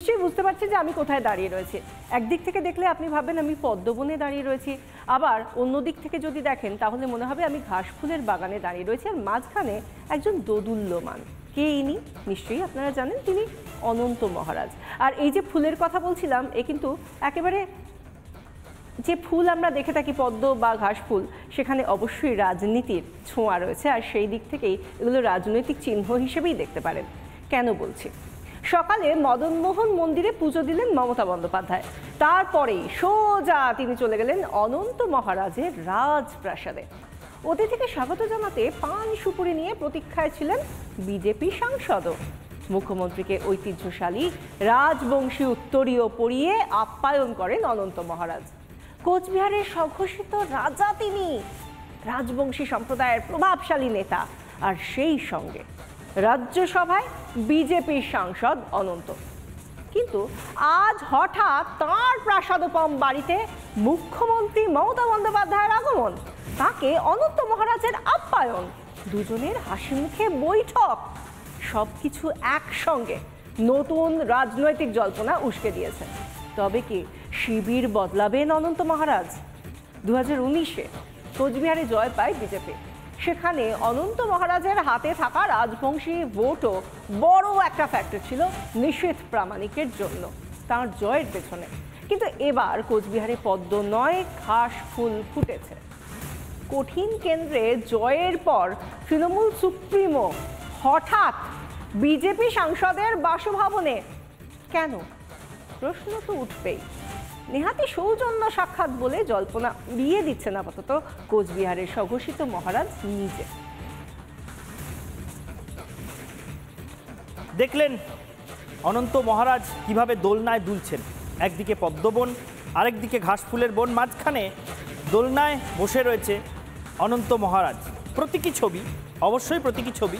নিশ্চয়ই বুঝতে পারছেন যে আমি কোথায় দাঁড়িয়ে রয়েছি। একদিক থেকে দেখলে আপনি ভাববেন আমি পদ্মবনে দাঁড়িয়ে রয়েছি, আবার অন্য দিক থেকে যদি দেখেন তাহলে মনে হবে আমি ঘাসফুলের বাগানে দাঁড়িয়ে রয়েছি, আর মাঝখানে একজন দোদুল্যমান। কে ইনি? নিশ্চয়ই আপনারা জানেন, তিনি অনন্ত মহারাজ। আর এই যে ফুলের কথা বলছিলাম, এ কিন্তু একেবারে যে ফুল আমরা দেখে থাকি পদ্ম বা ঘাস ফুল, সেখানে অবশ্যই রাজনীতির ছোঁয়া রয়েছে, আর সেই দিক থেকেই এগুলো রাজনৈতিক চিহ্ন হিসেবেই দেখতে পারেন। কেন বলছি? সকালে মদনমোহন মন্দিরে পুজো দিলেন মমতা বন্দ্যোপাধ্যায়, তারপরেই সোজা তিনি চলে গেলেন অনন্ত মহারাজের রাজপ্রাসাদে। অতিথিকে স্বাগত জানাতে পান সুপুরি নিয়ে প্রতীক্ষায় ছিলেন বিজেপি সাংসদও। মুখ্যমন্ত্রীকে ঐতিহ্যশালী রাজবংশী উত্তরীয় পরিয়ে আপ্যায়ন করেন অনন্ত মহারাজ। কোচবিহারের স্বঘোষিত রাজা তিনি, রাজবংশী সম্প্রদায়ের প্রভাবশালী নেতা, আর সেই সঙ্গে রাজ্যসভায় বিজেপির সাংসদ অনন্ত। কিন্তু আজ হঠাৎ তাঁর প্রাসাদোপম বাড়িতে মুখ্যমন্ত্রী মমতা বন্দ্যোপাধ্যায়ের আগমন, তাকে অনন্ত মহারাজের আপ্যায়ন, দুজনের হাসি মুখে বৈঠক, সবকিছু একসঙ্গে নতুন রাজনৈতিক জল্পনা উস্কে দিয়েছে। তবে কি শিবির বদলাবেন অনন্ত মহারাজ? 2019-এ কোচবিহারে জয় পায় বিজেপি, সেখানে অনন্ত মহারাজের হাতে থাকা রাজবংশী ভোটও বড় একটা ফ্যাক্টর ছিল নিশীথ প্রামাণিকের জন্য, তাঁর জয়ের পেছনে। কিন্তু এবার কোচবিহারে পদ্ম নয়, ঘাস ফুল ফুটেছে। কঠিন কেন্দ্রে জয়ের পর তৃণমূল সুপ্রিমো হঠাৎ বিজেপি সাংসদের বাসভবনে কেন? প্রশ্ন তো উঠবেই। নেহাতি সৌজন্য সাক্ষাৎ বলে জল্পনা উড়িয়ে দিচ্ছেন আপাতত কোচবিহারের স্বঘোষিত মহারাজ নিজে। দেখলেন অনন্ত মহারাজ কিভাবে দোলনায় দুলছেন, একদিকে পদ্মবন, আরেকদিকে ঘাসফুলের বন, মাঝখানে দোলনায় বসে রয়েছে অনন্ত মহারাজ। প্রতীকী ছবি, অবশ্যই প্রতীকী ছবি,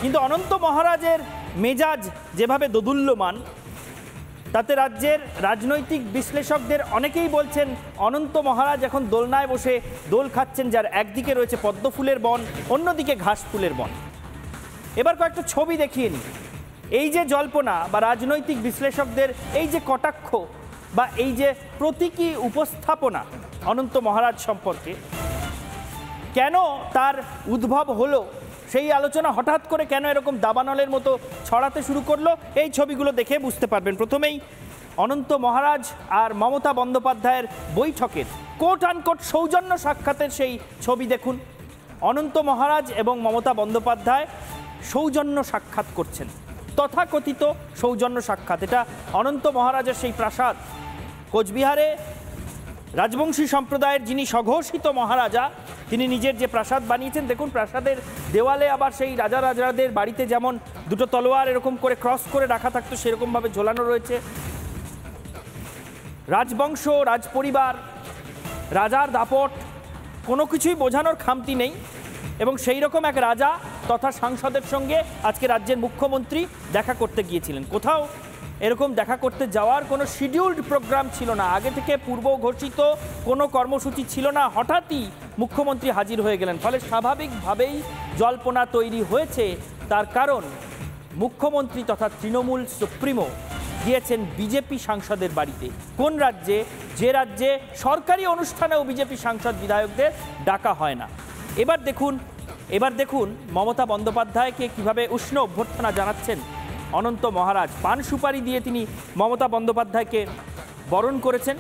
কিন্তু অনন্ত মহারাজের মেজাজ যেভাবে দোদুল্যমান, তাতে রাজ্যের রাজনৈতিক বিশ্লেষকদের অনেকেই বলছেন অনন্ত মহারাজ এখন দোলনায় বসে দোল খাচ্ছেন, যার একদিকে রয়েছে পদ্ম ফুলের বন, অন্যদিকে ঘাস ফুলের বন। এবার কয়েকটা ছবি দেখিয়ে নিই। এই যে জল্পনা বা রাজনৈতিক বিশ্লেষকদের এই যে কটাক্ষ বা এই যে প্রতীকী উপস্থাপনা অনন্ত মহারাজ সম্পর্কে, কেন তার উদ্ভব হলো, সেই আলোচনা হঠাৎ করে কেন এরকম দাবানলের মতো ছড়াতে শুরু করলো, এই ছবিগুলো দেখে বুঝতে পারবেন। প্রথমেই অনন্ত মহারাজ আর মমতা বন্দ্যোপাধ্যায়ের বৈঠকের কোট আনকোট সৌজন্য সাক্ষাতের সেই ছবি দেখুন। অনন্ত মহারাজ এবং মমতা বন্দ্যোপাধ্যায় সৌজন্য সাক্ষাৎ করছেন, তথাকথিত সৌজন্য সাক্ষাৎ। এটা অনন্ত মহারাজের সেই প্রাসাদ কোচবিহারে, রাজবংশী সম্প্রদায়ের যিনি স্বঘোষিত মহারাজা, তিনি নিজের যে প্রাসাদ বানিয়েছেন। দেখুন প্রাসাদের দেওয়ালে আবার সেই রাজা রাজাদের বাড়িতে যেমন দুটো তলোয়ার এরকম করে ক্রস করে রাখা থাকতো, সেরকমভাবে ঝোলানো রয়েছে। রাজবংশ, রাজপরিবার, রাজার দাপট, কোনো কিছুই বোঝানোর খামতি নেই। এবং সেই রকম এক রাজা তথা সাংসদের সঙ্গে আজকে রাজ্যের মুখ্যমন্ত্রী দেখা করতে গিয়েছিলেন। কোথাও এরকম দেখা করতে যাওয়ার কোনো শিডিউলড প্রোগ্রাম ছিল না, আগে থেকে পূর্ব ঘোষিত কোনো কর্মসূচি ছিল না, হঠাৎই মুখ্যমন্ত্রী হাজির হয়ে গেলেন। ফলে স্বাভাবিকভাবেই জল্পনা তৈরি হয়েছে। তার কারণ মুখ্যমন্ত্রী তথা তৃণমূল সুপ্রিমো গিয়েছেন বিজেপি সাংসদের বাড়িতে। কোন রাজ্যে? যে রাজ্যে সরকারি অনুষ্ঠানেও বিজেপি সাংসদ বিধায়কদের ডাকা হয় না। এবার দেখুন মমতা বন্দ্যোপাধ্যায়কে কিভাবে উষ্ণ অভ্যর্থনা জানাচ্ছেন অনন্ত মহারাজ। পান সুপারি দিয়ে তিনি মমতা বন্দ্যোপাধ্যায়কে বরণ করেছেন।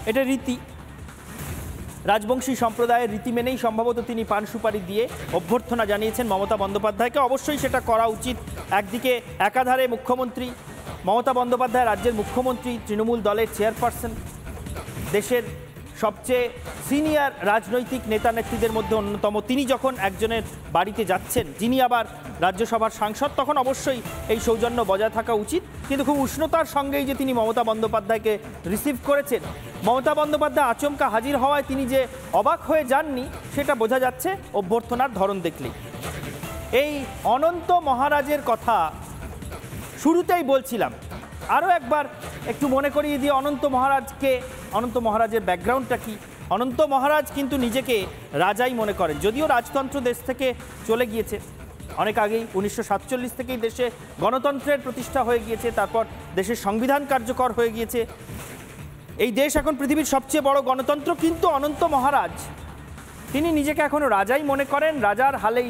এটা রীতি, রাজবংশী সম্প্রদায়ের রীতি মেনেই সম্ভবত তিনি পান সুপারি দিয়ে অভ্যর্থনা জানিয়েছেন মমতা বন্দ্যোপাধ্যায়কে। অবশ্যই সেটা করা উচিত। একদিকে একাধারে মুখ্যমন্ত্রী মমতা বন্দ্যোপাধ্যায়, রাজ্যের মুখ্যমন্ত্রী, তৃণমূল দলের চেয়ারপারসন, দেশের সবচেয়ে সিনিয়র রাজনৈতিক নেতা নেত্রীদের মধ্যে অন্যতম। তিনি যখন একজনের বাড়িতে যাচ্ছেন যিনি আবার রাজ্যসভার সাংসদ, তখন অবশ্যই এই সৌজন্য বজায় থাকা উচিত। কিন্তু খুব উষ্ণতার সঙ্গেই যে তিনি মমতা বন্দ্যোপাধ্যায়কে রিসিভ করেছেন, মমতা বন্দ্যোপাধ্যায় আচমকা হাজির হওয়ায় তিনি যে অবাক হয়ে যাননি সেটা বোঝা যাচ্ছে অভ্যর্থনার ধরন দেখলেই। এই অনন্ত মহারাজের কথা শুরুতেই বলছিলাম, আরও একবার একটু মনে করিয়ে দিয়ে অনন্ত মহারাজকে, অনন্ত মহারাজের ব্যাকগ্রাউন্ডটা কি। অনন্ত মহারাজ কিন্তু নিজেকে রাজাই মনে করেন, যদিও রাজতন্ত্র দেশ থেকে চলে গিয়েছে। অনেক আগেই 1947 থেকেই দেশে গণতন্ত্রের প্রতিষ্ঠা হয়ে গিয়েছে, তারপর দেশের সংবিধান কার্যকর হয়ে গিয়েছে। এই দেশ এখন পৃথিবীর সবচেয়ে বড় গণতন্ত্র, কিন্তু অনন্ত মহারাজ তিনি নিজেকে এখনো রাজাই মনে করেন, রাজার হালেই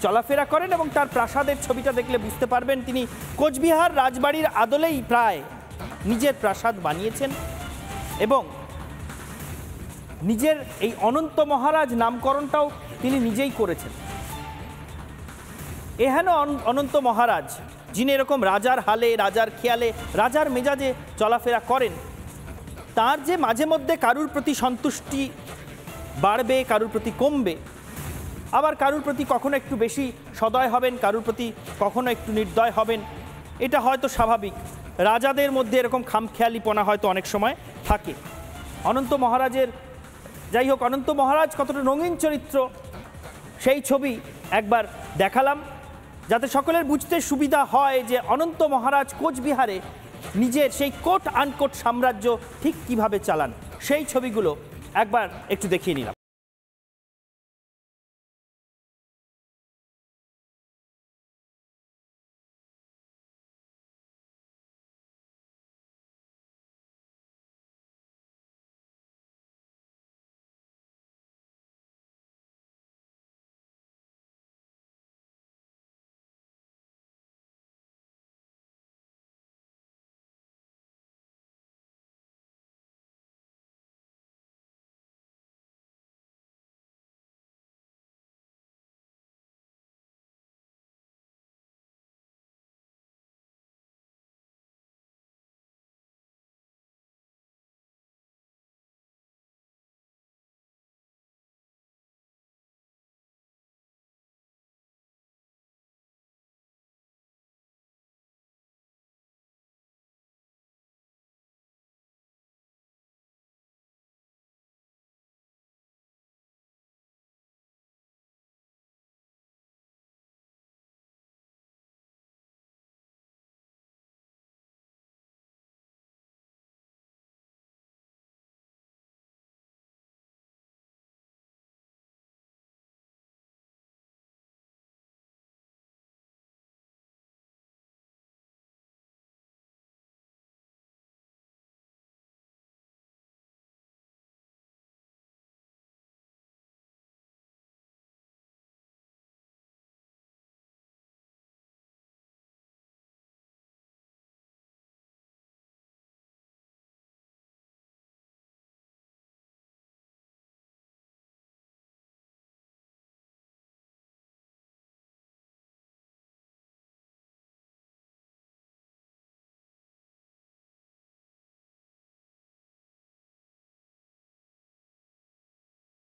চলাফেরা করেন এবং তার প্রাসাদের ছবিটা দেখলে বুঝতে পারবেন তিনি কোচবিহার রাজবাড়ির আদলেই প্রায় নিজের প্রাসাদ বানিয়েছেন এবং নিজের এই অনন্ত মহারাজ নামকরণটাও তিনি নিজেই করেছেন। এহেন অনন্ত মহারাজ যিনি এরকম রাজার হালে, রাজার খেয়ালে, রাজার মেজাজে চলাফেরা করেন, তার যে মাঝে মধ্যে কারুর প্রতি সন্তুষ্টি বাড়বে, কারুর প্রতি কমবে, আবার কারুর প্রতি কখনো একটু বেশি সদয় হবেন, কারুর প্রতি কখনো একটু নির্দয় হবেন, এটা হয়তো স্বাভাবিক। রাজাদের মধ্যে এরকম খামখেয়ালিপনা হয়তো অনেক সময় থাকে। অনন্ত মহারাজের, যাই হোক, অনন্ত মহারাজ কতটা রঙিন চরিত্র সেই ছবি একবার দেখালাম, যাতে সকলের বুঝতে সুবিধা হয় যে অনন্ত মহারাজ কোচবিহারে নিজের সেই কোট আনকোট সাম্রাজ্য ঠিক কিভাবে চালান। সেই ছবিগুলো একবার একটু দেখিয়ে নিলাম।